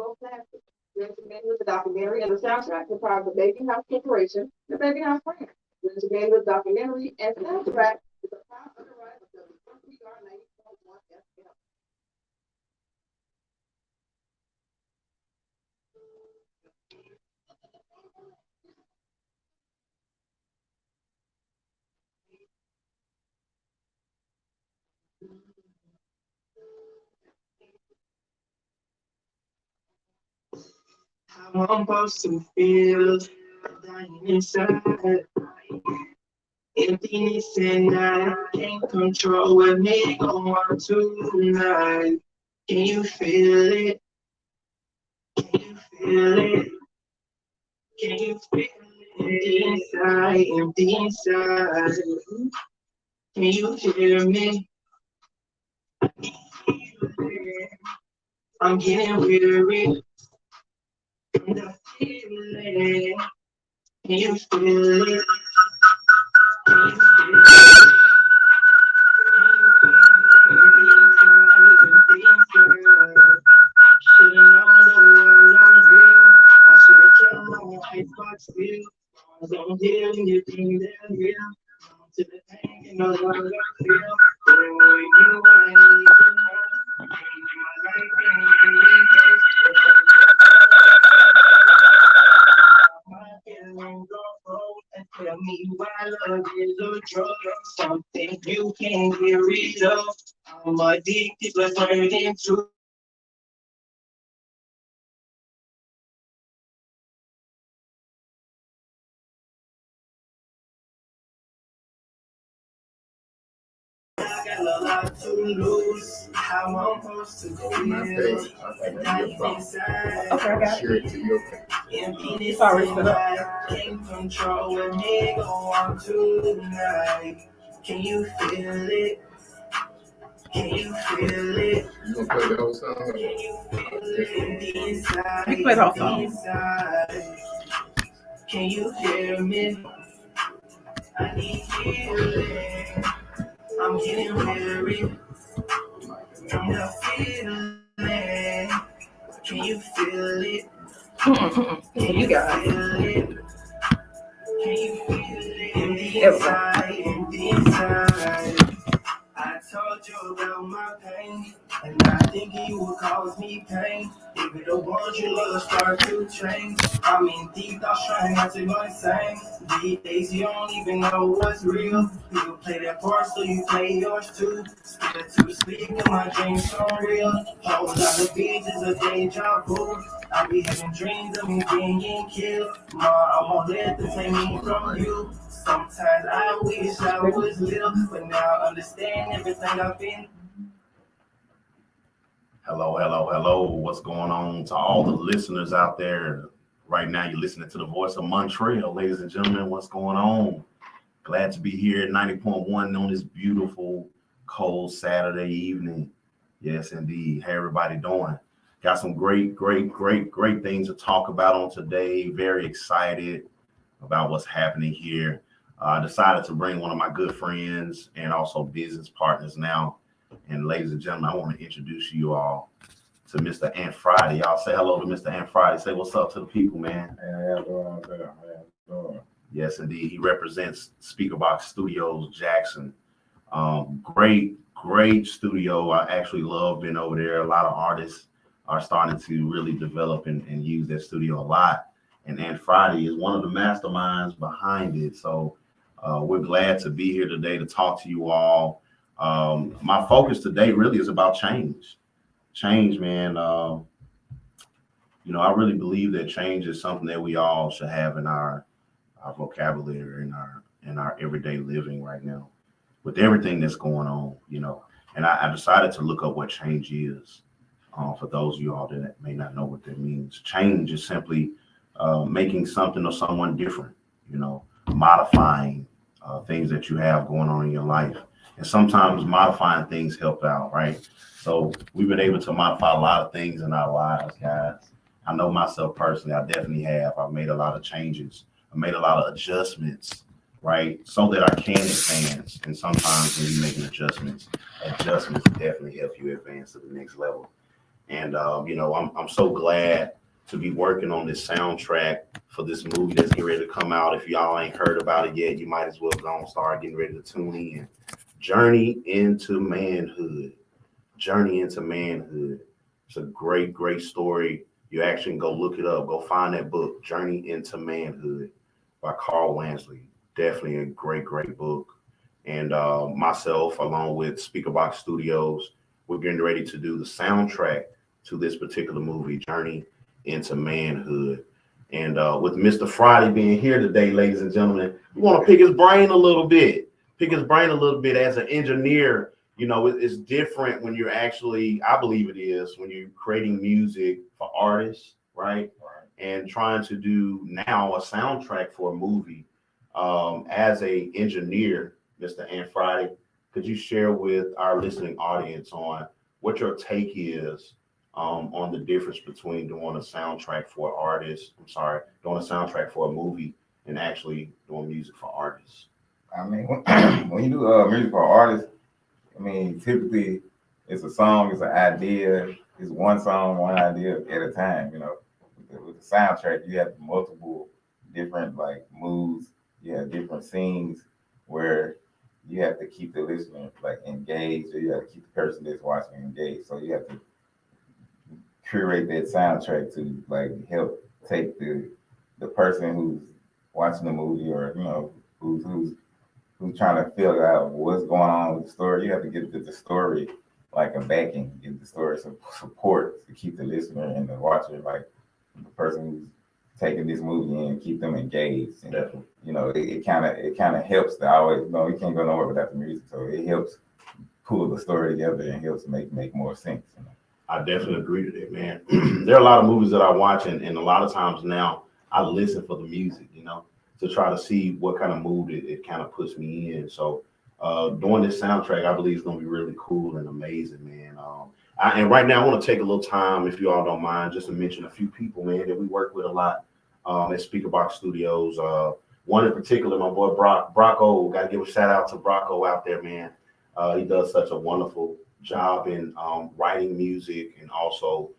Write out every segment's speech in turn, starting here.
both classes. Benjamin with the documentary and the soundtrack comprised the Baby House Corporation, the Baby House brand. Benjamin with documentary and soundtrack is a proud underwriter of WWR 90.1 FM. How I'm supposed to feel dying inside. Emptiness and I can't control what may go on tonight. Can you feel it? Can you feel it? Can you feel it inside, empty inside? Can you hear me? I'm getting weary from the feeling. Can you feel it? Can you feel it? Should've known the world I'm real. I should've kept my life, but still, I don't hear anything that real. To the pain and the love I feel. But with you, I need to know. My life ain't this. My feelings are cold and tell me why love is a drug. Something you can't get rid of. I'm addicted, but burning too. I got a lot to lose. How I'm supposed to feel. Inside. Okay, I got it. Emptiness inside. Can't control what may go on tonight. Can you feel it? Can you feel it? You gonna play the whole song? Can you feel it inside? You can play the whole song. Inside. Can you hear me? I need healing. I'm getting weary from the feeling. Can you feel it? Can you got it? Feel it? Can you feel it in the inside? In the inside. I told you about my pain, and I think you will cause me pain. If it don't want you, love start to change. I'm in deep thoughts trying not to go insane. These days you don't even know what's real. People play their part, so you play yours too. Scared to sleep, and my dreams so real. Whole lot of beats is a deja vu. I be having dreams of me being killed. Ma, I won't let them take me from you. Sometimes I wish I was little, but now I understand everything I've been. Hello, hello, hello. What's going on to all the listeners out there? Right now, you're listening to the voice of Montrell. Ladies and gentlemen, what's going on? Glad to be here at 90.1 on this beautiful, cold Saturday evening. Yes, indeed. How everybody doing? Got some great things to talk about on today. Very excited about what's happening here. I decided to bring one of my good friends and also business partners now. And ladies and gentlemen, I want to introduce you all to Mr. Ant Friday. Y'all say hello to Mr. Ant Friday. Say what's up to the people, man. Yes, indeed. He represents Speakerbox Studios, Jackson. Great studio. I actually love being over there. A lot of artists are starting to really develop and use that studio a lot. And Ant Friday is one of the masterminds behind it. So we're glad to be here today to talk to you all. My focus today really is about change. Change, man. I really believe that change is something that we all should have in our vocabulary, in our everyday living right now, with everything that's going on, And I decided to look up what change is. For those of you all that may not know what that means. Change is simply making something or someone different, modifying things that you have going on in your life. And sometimes modifying things help out, right? So we've been able to modify a lot of things in our lives, guys. I know myself personally, I definitely have. I've made a lot of changes. I made a lot of adjustments, right? So that I can advance. And sometimes when you're making adjustments definitely help you advance to the next level. And I'm so glad to be working on this soundtrack for this movie that's getting ready to come out. If y'all ain't heard about it yet, you might as well go and start getting ready to tune in. Journey into Manhood. Journey into Manhood. It's a great, great story. You actually can go look it up. Go find that book, Journey into Manhood by Carl Wansley. Definitely a great, great book. And myself, along with Speakerbox Studios, we're getting ready to do the soundtrack to this particular movie, Journey into Manhood. And with Mr. Friday being here today, ladies and gentlemen, we want to pick his brain a little bit. Pick his brain a little bit as an engineer. It's different when you're actually, I believe it is, when you're creating music for artists, right? And trying to do now a soundtrack for a movie. As a engineer, Mr. Ant Friday, could you share with our listening audience on what your take is on the difference between doing a soundtrack for artists, doing a soundtrack for a movie and actually doing music for artists? I mean, when you do music for artists, I mean, typically it's a song, it's an idea, it's one song, one idea at a time. With the soundtrack, you have multiple different like moods, you have different scenes where you have to keep the listener like engaged, or you have to keep the person that's watching engaged. So you have to curate that soundtrack to like help take the person who's watching the movie, or who's trying to figure out what's going on with the story. You have to get the story like a backing, give the story some support to keep the listener and the watcher, like the person who's taking this movie in, keep them engaged. And it kind of helps to always, you can't go nowhere without the music. So it helps pull the story together and helps make more sense. I definitely agree with that, man. There are a lot of movies that I watch, and a lot of times now I listen for the music, to try to see what kind of mood it kind of puts me in. So doing this soundtrack, I believe, is going to be really cool and amazing, man. And right now, I want to take a little time, if you all don't mind, just to mention a few people, man, that we work with a lot at Speakerbox Studios. One in particular, my boy Brocco. Got to give a shout out to Brocco out there, man. He does such a wonderful job in writing music and also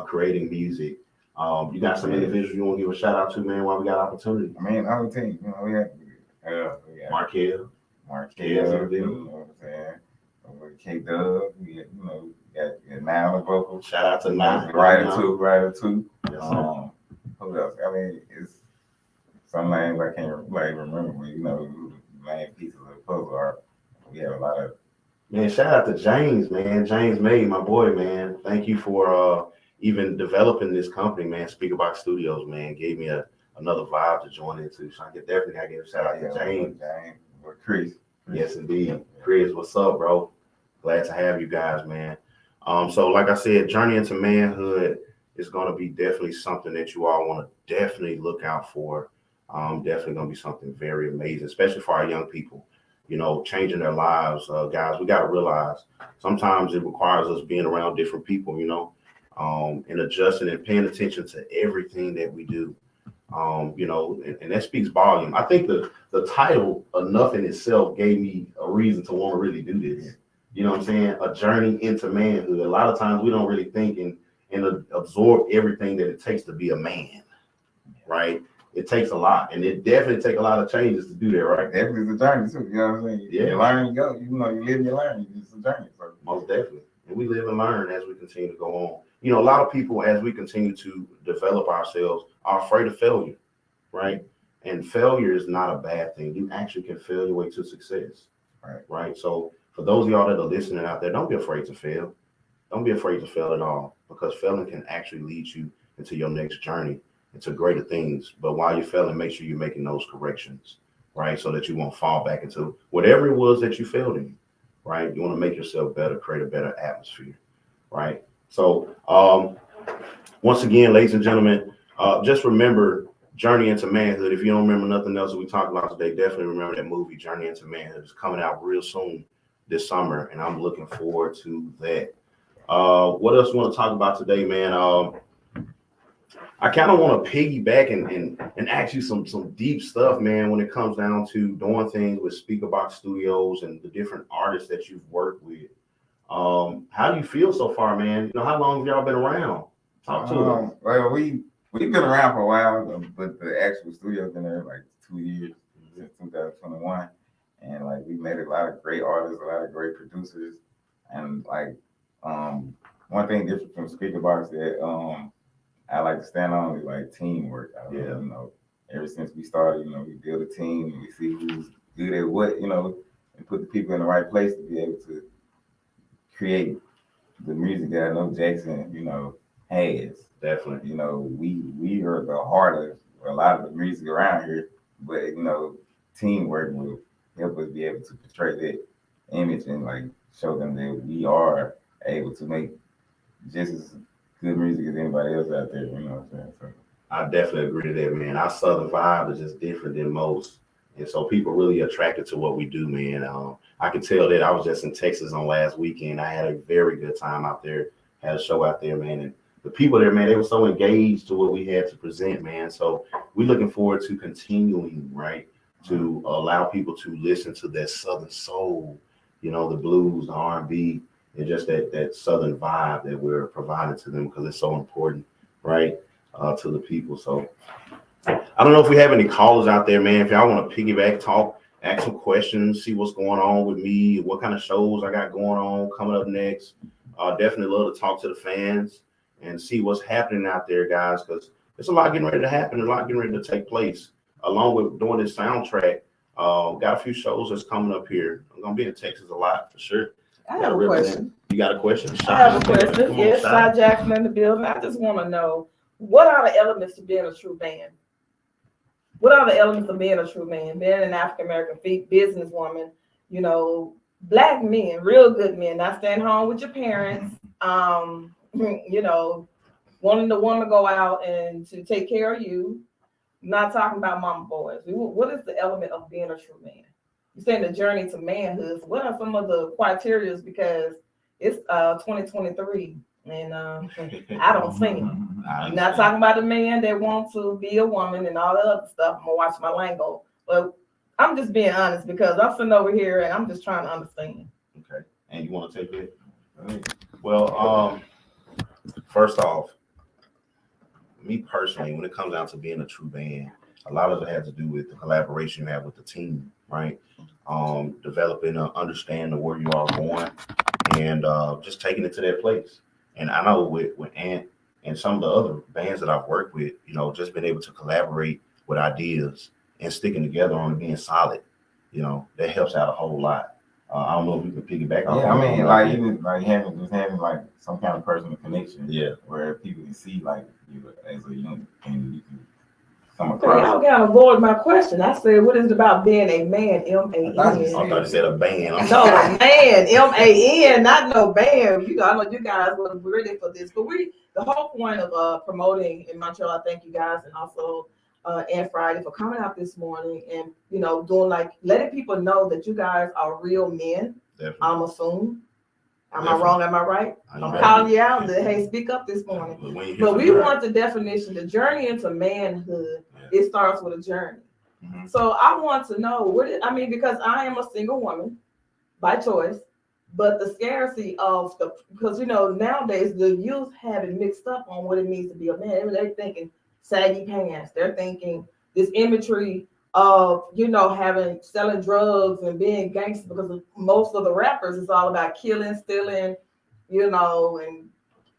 creating music. You got some individuals you want to give a shout out to, man, while we got opportunity? I mean, our team, we got Markel, you know what I'm saying? K-Dub, we got Now the vocal. Shout out to Now. Writer too. Yes, sir. Who else? I mean, it's some names I can't remember, but the main pieces of the puzzle are. We have a lot of. Man, shout out to James, man. James May, my boy, man. Thank you for even developing this company, man. Speakerbox Studios, man, gave me another vibe to join into. So I definitely gotta give a shout out to James. Or Chris. Yes, indeed. Chris, what's up, bro? Glad to have you guys, man. So like I said, Journey into Manhood is going to be definitely something that you all want to definitely look out for. Definitely going to be something very amazing, especially for our young people, changing their lives. Guys, we got to realize sometimes it requires us being around different people, and adjusting and paying attention to everything that we do. And that speaks volume. I think the title enough in itself gave me a reason to want to really do this. You know what I'm saying? A journey into manhood. A lot of times we don't really think and absorb everything that it takes to be a man, right? It takes a lot, and it definitely takes a lot of changes to do that, right? Definitely it's a journey too. You know what I'm saying? Yeah. You learn, you go. You live and you learn. It's a journey. So. Most definitely. And we live and learn as we continue to go on. A lot of people, as we continue to develop ourselves, are afraid of failure, right? And failure is not a bad thing. You actually can fail your way to success, right? So for those of y'all that are listening out there, don't be afraid to fail. Don't be afraid to fail at all, because failing can actually lead you into your next journey, into greater things. But while you're failing, make sure you're making those corrections, right? So that you won't fall back into whatever it was that you failed in, right? You want to make yourself better, create a better atmosphere, right? So once again, ladies and gentlemen, just remember Journey into Manhood. If you don't remember nothing else that we talked about today, definitely remember that movie, Journey into Manhood. It's coming out real soon this summer, and I'm looking forward to that. What else you want to talk about today, man? I kind of want to piggyback and ask you some deep stuff, man, when it comes down to doing things with Speakerbox Studios and the different artists that you've worked with. How do you feel so far, man? You know, how long have y'all been around? Talk to us. Well, we've been around for a while, but the actual studio's been there like 2 years, since 2021, and like we met a lot of great artists, a lot of great producers, and like one thing different from Speaker Box that I like to stand on is like teamwork. You know, ever since we started, you know, we build a team and we see who's good at what, you know, and put the people in the right place to be able to create the music that I know Jackson, you know, has. Definitely. You know, we are the heart of a lot of the music around here, but you know, teamwork will help us be able to portray that image and like show them that we are able to make just as good music as anybody else out there. You know what I'm saying? So, I definitely agree to that, man. Our Southern vibe is just different than most. And so people really attracted to what we do, man. I can tell that. I was just in Texas on last weekend. I had a very good time out there, had a show out there, man. And the people there, man, they were so engaged to what we had to present, man. So we're looking forward to continuing, right, to allow people to listen to that Southern soul, you know, the blues, the R&B, and just that Southern vibe that we're providing to them because it's so important, right, to the people. So I don't know if we have any callers out there, man. If y'all want to piggyback, talk, ask some questions, see what's going on with me, what kind of shows I got going on coming up next. Definitely love to talk to the fans and see what's happening out there, guys, because there's a lot getting ready to happen, a lot getting ready to take place. Along with doing this soundtrack, got a few shows that's coming up here. I'm gonna be in Texas a lot for sure. I have a question. You got a question? I have a question. Yes, Shy Jackson in the building. I just want to know, what are the elements to being a true man? What are the elements of being a true man? Being an African American businesswoman, you know, black men, real good men, not staying home with your parents, you know, wanting the woman to go out and to take care of you. Not talking about mama boys. What is the element of being a true man? You're saying the journey to manhood. What are some of the criteria? Because it's 2023 and I don't see them. I'm not talking about a man that wants to be a woman and all that other stuff. I'm gonna watch my lingo, but I'm just being honest because I'm sitting over here and I'm just trying to understand. Okay, and you want to take it? Well, first off, me personally, when it comes down to being a true band, a lot of it has to do with the collaboration you have with the team, right? Developing an understanding of where you are going and just taking it to that place. And I know with Ant and some of the other bands that I've worked with, you know, just been able to collaborate with ideas and sticking together on being solid, you know, that helps out a whole lot. I don't know if we can piggyback on. Yeah, I mean, like even like having like some kind of personal connection. Yeah, where people can see like you as a unit and you can come Okay, across. y'all kind of avoid my question. I said, what is it about being a man? M-A-N. I thought you said a band. No, man, M-A-N, not no band. You know, I know you guys were ready for this, but the whole point of promoting in Montrell, I thank you guys, and also and Friday for coming out this morning and, you know, doing like letting people know that you guys are real men. Definitely. I'm assuming. Am I wrong? Am I right? I'm calling you out. Hey, speak up this morning. But we want the definition, the journey into manhood. Yeah. It starts with a journey. Mm-hmm. So I want to know because I am a single woman by choice, but the scarcity of because you know nowadays the youth have it mixed up on what it means to be a man. They're thinking saggy pants. They're thinking this imagery of, you know, selling drugs and being gangster because most of the rappers is all about killing, stealing, you know, and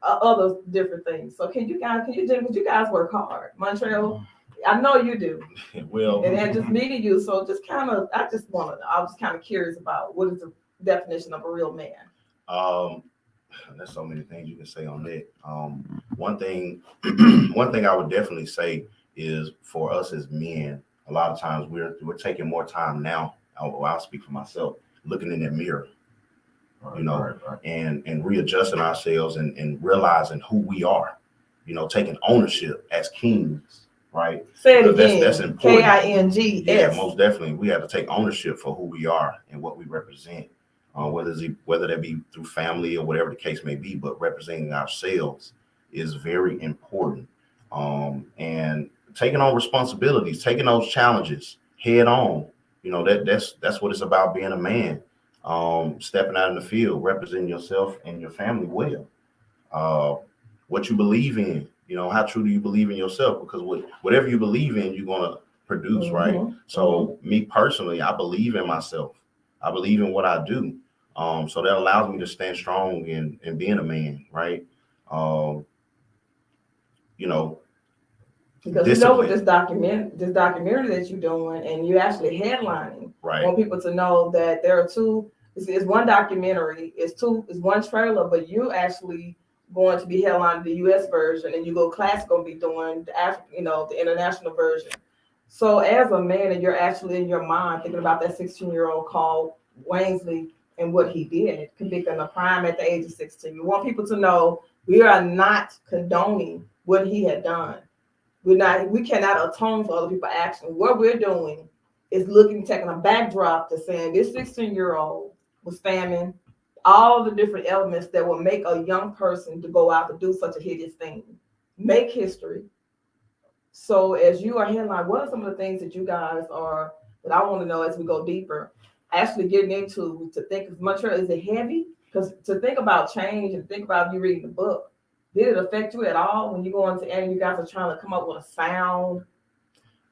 other different things. So would you guys work hard, Montrell? I know you do. Well, and then just meeting you, so just kind of, I was kind of curious about what is the definition of a real man. There's so many things you can say on that. One thing I would definitely say is for us as men, a lot of times we're taking more time now. I'll speak for myself, looking in that mirror, you know, right. And readjusting ourselves and realizing who we are, you know, taking ownership as kings, right? Say it again. That's important. K-I-N-G. Yeah, most definitely. We have to take ownership for who we are and what we represent. Whether that be through family or whatever the case may be, but representing ourselves is very important. And taking on responsibilities, taking those challenges head on, you know, that's what it's about being a man. stepping out in the field, representing yourself and your family well. What you believe in, how true do you believe in yourself? Because whatever you believe in, you're going to produce, right? So me personally, I believe in myself. I believe in what I do. So that allows me to stand strong in being a man, right? You know, Because you know, with this documentary that you're doing, and you're actually headlining, right? I want people to know that there are two. It's one documentary. It's one trailer, but you actually going to be headlining the U.S. version, and you go classic gonna be doing the African, the international version. So as a man, and you're actually in your mind thinking about that 16-year-old called Waynesley and what he did, convicting a crime at the age of 16. You want people to know we are not condoning what he had done. We cannot atone for other people's actions. What we're doing is taking a backdrop to saying this 16-year-old was spamming all the different elements that will make a young person to go out to do such a hideous thing, make history. So as you are headline, what are some of the things that you guys are, that I want to know as we go deeper, actually getting into to think as much, is it heavy? Because to think about change and think about you reading the book, did it affect you at all when you go into, and you guys are trying to come up with a sound?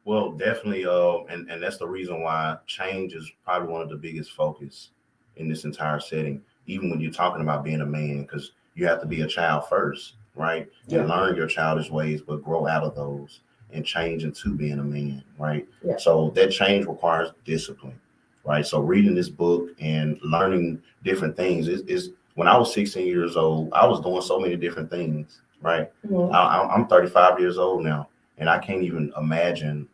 Well, definitely, and that's the reason why change is probably one of the biggest focus in this entire setting, even when you're talking about being a man, because you have to be a child first, right? Yeah. And learn your childish ways, but grow out of those and change into being a man, right? Yeah. So that change requires discipline, right? So reading this book and learning different things is when I was 16 years old, I was doing so many different things, right? Mm-hmm. I'm 35 years old now, and I can't even imagine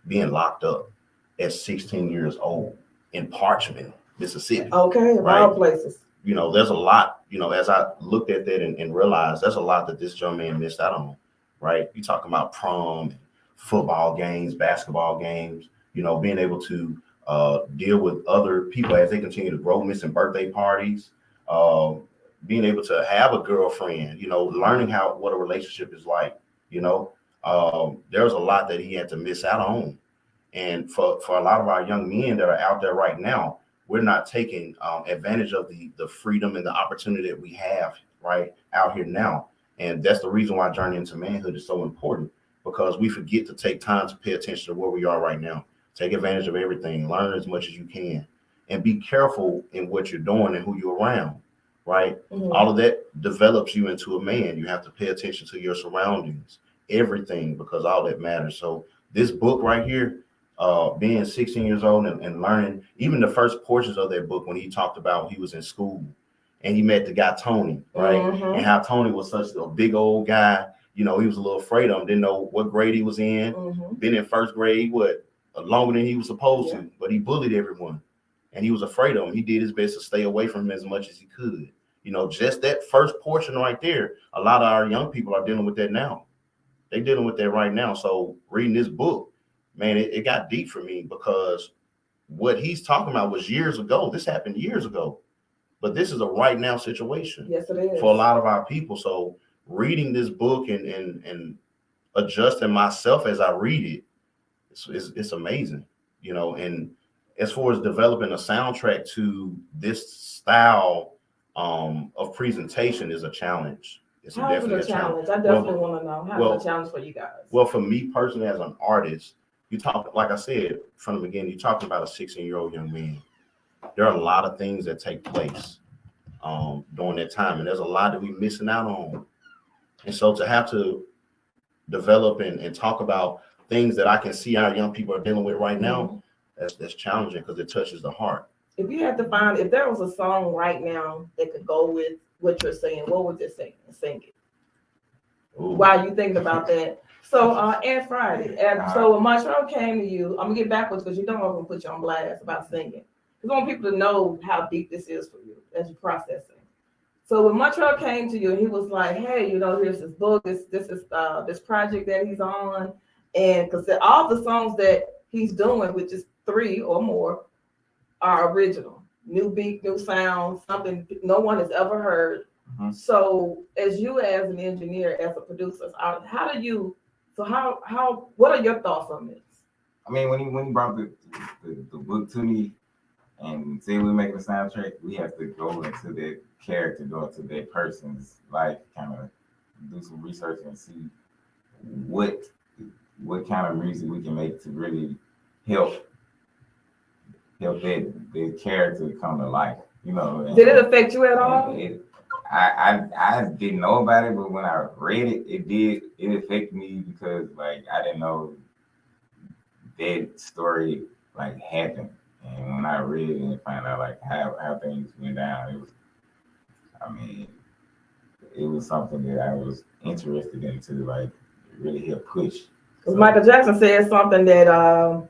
being locked up at 16 years old in Parchman, Mississippi. Okay, of all places. There's a lot, as I looked at that and realized there's a lot that this young man missed out on, right? You talking about prom, football games, basketball games, being able to deal with other people as they continue to grow, missing birthday parties, being able to have a girlfriend, learning what a relationship is like, there's a lot that he had to miss out on. And for a lot of our young men that are out there right now, we're not taking advantage of the freedom and the opportunity that we have right out here now. And that's the reason why Journey into Manhood is so important, because we forget to take time to pay attention to where we are right now. Take advantage of everything, learn as much as you can, and be careful in what you're doing and who you're around, right? Mm-hmm. All of that develops you into a man. You have to pay attention to your surroundings, everything, because all that matters. So this book right here, being 16 years old and learning, even the first portions of that book when he talked about he was in school and he met the guy Tony, right? Mm-hmm. And how Tony was such a big old guy. He was a little afraid of him, didn't know what grade he was in. Mm-hmm. Been in first grade, longer than he was supposed to, but he bullied everyone and he was afraid of him. He did his best to stay away from him as much as he could. Just that first portion right there, a lot of our young people are dealing with that now. They're dealing with that right now. So reading this book, man, it got deep for me, because what he's talking about was years ago. This happened years ago, but this is a right now situation. Yes, it is. For a lot of our people. So reading this book and adjusting myself as I read it, it's amazing, and as far as developing a soundtrack to this style of presentation is a challenge. It's definitely a challenge. I definitely want to know how it's a challenge for you guys. Well, for me personally, as an artist, you talk, like I said from the beginning, you're talking about a 16-year-old young man. There are a lot of things that take place during that time, and there's a lot that we're missing out on. And so to have to develop and talk about things that I can see our young people are dealing with right now, that's challenging, because it touches the heart. If you had to find, if there was a song right now that could go with what you're saying, what would you sing it? Ooh. While you thinking about that. So and Friday, so when Montrell came to you, I'm gonna get backwards because you don't want to put you on blast about singing. I want people to know how deep this is for you as you're processing. So when Montrell came to you, he was like, "Hey, here's this book. This is this project that he's on, and because all the songs that he's doing, which is 3 or more, are original, new beat, new sound, something no one has ever heard." Mm-hmm. So as you as an engineer, as a producer, what are your thoughts on this? I mean, when he brought the book to me, And say we're making a soundtrack, we have to go into that character, go into that person's life, kind of do some research and see what kind of music we can make to really help that character come to life. You know. Did it affect you at all? I didn't know about it, but when I read it, it affected me because like I didn't know that story like happened. And when I read it and found out like how things went down, it was something that I was interested in to like really help push. Because Michael Jackson said something that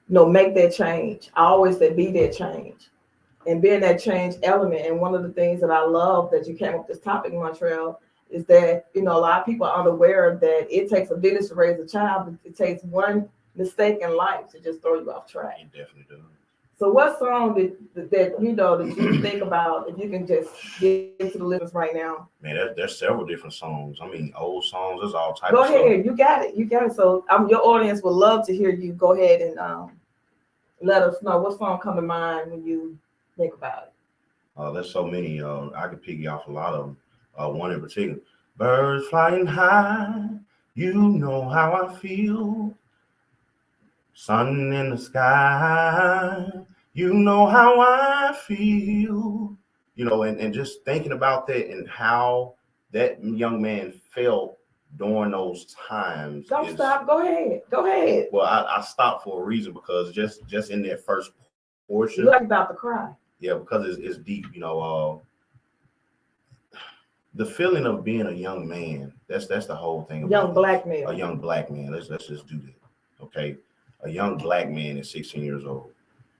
make that change. I always say be that change. And being that change element. And one of the things that I love that you came up with this topic, Montrell, is that, a lot of people are unaware that it takes a village to raise a child, but it takes one mistake in life to just throw you off track. It definitely does. So what song that you think about, if you can just get into the listeners right now? Man, there's several different songs. I mean, old songs, there's all types Go of ahead, stuff. you got it. So your audience would love to hear you. Go ahead and let us know what song come to mind when you think about it. There's so many. I could piggy off a lot of them. One in particular, birds flying high. You know how I feel. Sun in the sky. You know how I feel. And just thinking about that and how that young man felt during those times. Don't stop. Go ahead. Well, I stopped for a reason because just in that first portion. You're about to cry. Yeah, because it's deep, the feeling of being a young man. That's the whole thing. Young black man. A young black man. Let's just do that. Okay. A young black man at 16 years old,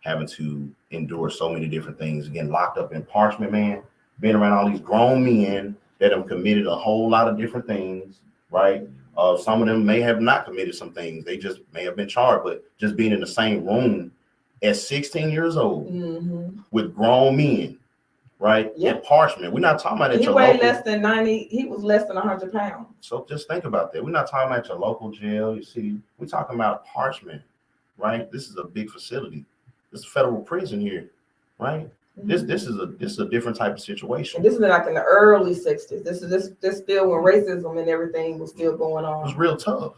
having to endure so many different things, again, locked up in parchment, man, being around all these grown men that have committed a whole lot of different things, right? Some of them may have not committed some things. They just may have been charged, but just being in the same room at 16 years old with grown men, right? Yep. And parchment. We're not talking about at he your weighed local. less than 90. He was less than 100 pounds. So just think about that. We're not talking about your local jail, your city. We're talking about parchment, right? This is a big facility. This is a federal prison here, right? This is a different type of situation. And this is like in the early 60s. This still when racism and everything was still going on. It was real tough.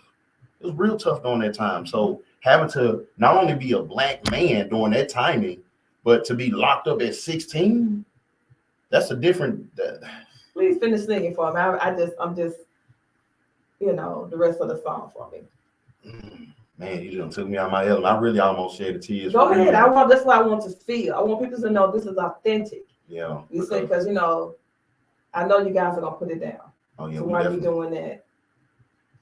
It was real tough during that time. So having to not only be a black man during that timing, but to be locked up at 16, that's a different. Please finish singing for me. I'm just, the rest of the song for me. Man, you just took me out of my element. I really almost shed the tears. Go ahead. That's what I want to feel. I want people to know this is authentic. Yeah. You see, because I know you guys are gonna put it down. Oh yeah. So why are you doing that?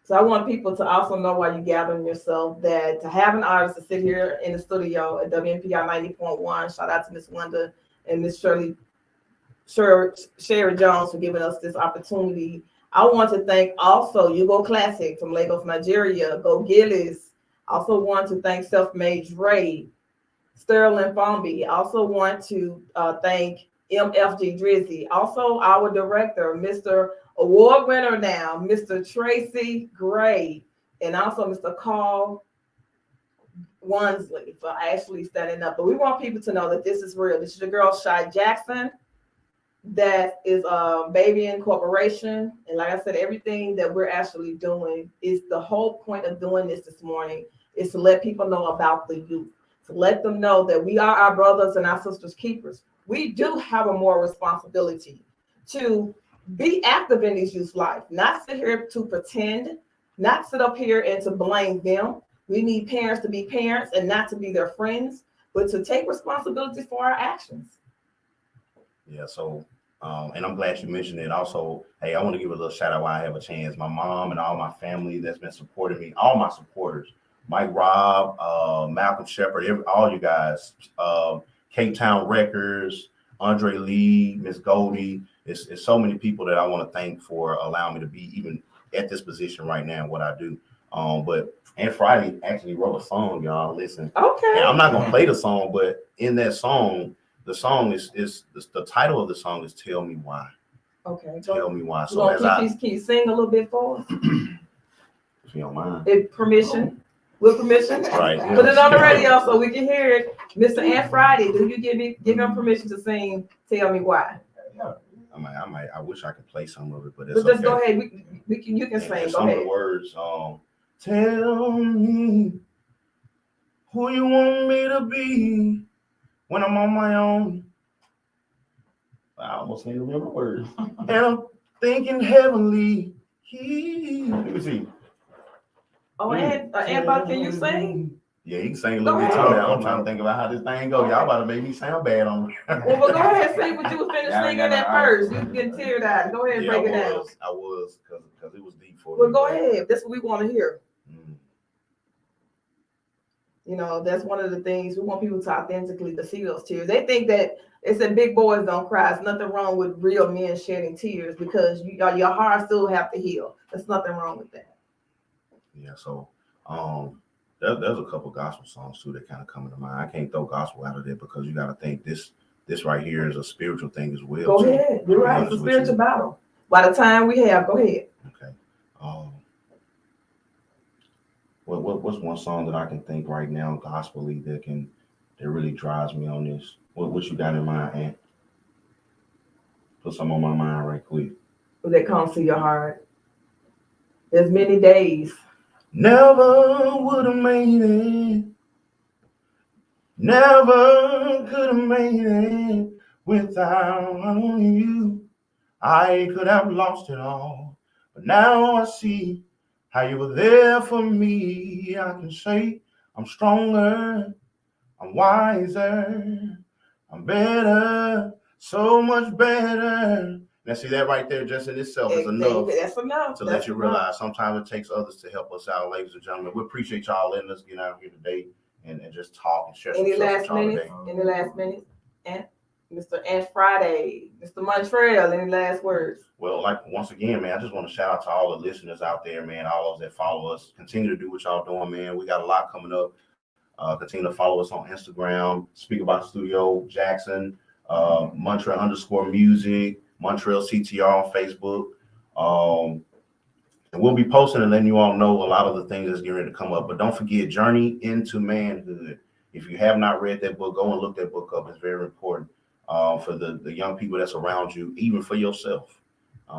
So I want people to also know why you're gathering yourself, that to have an artist to sit here in the studio at WNPR 90.1, shout out to Miss Wanda and Miss Sherry Jones for giving us this opportunity. I want to thank also Yugo Classic from Lagos, Nigeria, Go Gillis. Also want to thank Self-Made Dre, Sterling Fomby. Also want to thank MFG Drizzy. Also our director, Mr. Award winner now, Mr. Tracy Gray, and also Mr. Carl Wansley for actually standing up. But we want people to know that this is real. This is your girl, Shy Jackson. That is Baby Incorporation. And like I said, everything that we're actually doing is the whole point of doing this morning is to let people know about the youth, to let them know that we are our brothers and our sisters keepers. We do have a moral responsibility to be active in these youth's life, not sit here to pretend, not sit up here and to blame them. We need parents to be parents and not to be their friends, but to take responsibility for our actions. Yeah, so, and I'm glad you mentioned it. Also, hey, I want to give a little shout out while I have a chance. My mom and all my family that's been supporting me, all my supporters, Mike Robb, Malcolm Shepard, all you guys, Cape Town Records, Andre Lee, Miss Goldie. It's so many people that I want to thank for allowing me to be even at this position right now, what I do. But Aunt Friday actually wrote a song, y'all. Listen. Okay. And I'm not gonna play the song, but in that song, the song is the title of the song is "Tell Me Why." Okay. Tell me why. So as can you sing a little bit for us? If you don't mind. If permission. With permission. Right. Put it on the radio so we can hear it. Mr. Ant Friday, do you give him permission to sing Tell Me Why? I wish I could play some of it, but it's But just okay. go ahead. You can sing. And Go some ahead. of the words, tell me who you want me to be when I'm on my own. I almost can't remember the words. And I'm thinking heavenly. Let me see. Oh, and Bob, can you sing? Yeah, he can sing a little bit too now. I'm trying to think about how this thing go. Y'all about to make me sound bad on Well, go ahead, sing what you was finished singing that first. You getting teared eyed. Go ahead and break it down. I was, because it was deep for me. Well, go ahead. That's what we want to hear. You know, that's one of the things we want people to authentically to see those tears. They think that it's that big boys don't cry. There's nothing wrong with real men shedding tears because your heart still have to heal. There's nothing wrong with that. Yeah, so there's a couple gospel songs too that kind of come to mind. I can't throw gospel out of there because you got to think this right here is a spiritual thing as well. Go ahead. You're right. It's a spiritual battle. By the time we have, go ahead. Okay. What's one song that I can think right now gospelly that really drives me on this? What you got in mind, Aunt? Put some on my mind right quick. That comes to your heart. There's many days. Never would have made it. Never could have made it without you. I could have lost it all, but now I see how you were there for me. I can say I'm stronger, I'm wiser, I'm better, so much better. Now see that right there just in itself is enough. That's enough. To let you realize sometimes it takes others to help us out, ladies and gentlemen. We appreciate y'all letting us get out here today and just talk and share some stuff with y'all today. Any last minutes? And Mr. Ant Friday, Mr. Montrell, any last words? Well, like once again, man, I just want to shout out to all the listeners out there, man, all those that follow us. Continue to do what y'all doing, man. We got a lot coming up. Continue to follow us on Instagram, Speak About Studio Jackson, Montrell_music, Montrell CTR on Facebook. And we'll be posting and letting you all know a lot of the things that's getting ready to come up. But don't forget, Journey into Manhood. If you have not read that book, go and look that book up. It's very important for the young people that's around you, even for yourself,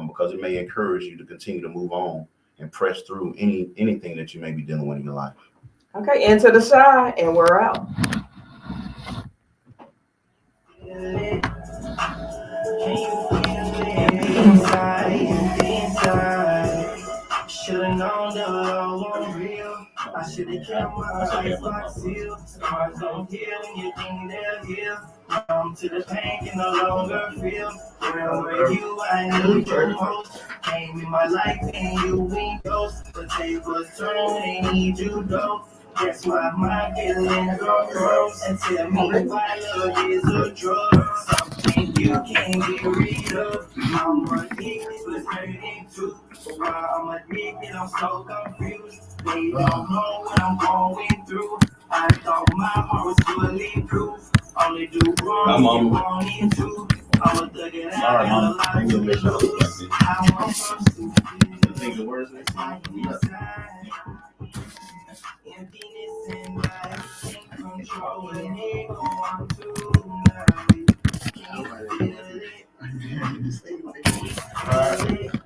because it may encourage you to continue to move on and press through anything that you may be dealing with in your life. Okay, Enter the Shy, and we're out. Should've known the love won't real. I should've kept my eyes locked sealed. Scars don't heal when you think they'll heal. To the pain can no longer feel. Where were you? I knew you most. Came in my life and you ain't ghost. The tables turn when they need you though. That's why my feelings are gross. And tell me why love is a drug. Something you can't get rid of. I'm addicted, but hurting too. Why I'm addicted, I'm so confused. They don't know what I'm going through. I thought my heart was fully proof. Only do wrong if you wanted to. I'm a thug and I got a lot to lose. How I'm supposed to feel. Emptiness and I can't control it. Ain't go on tonight. Can you feel it?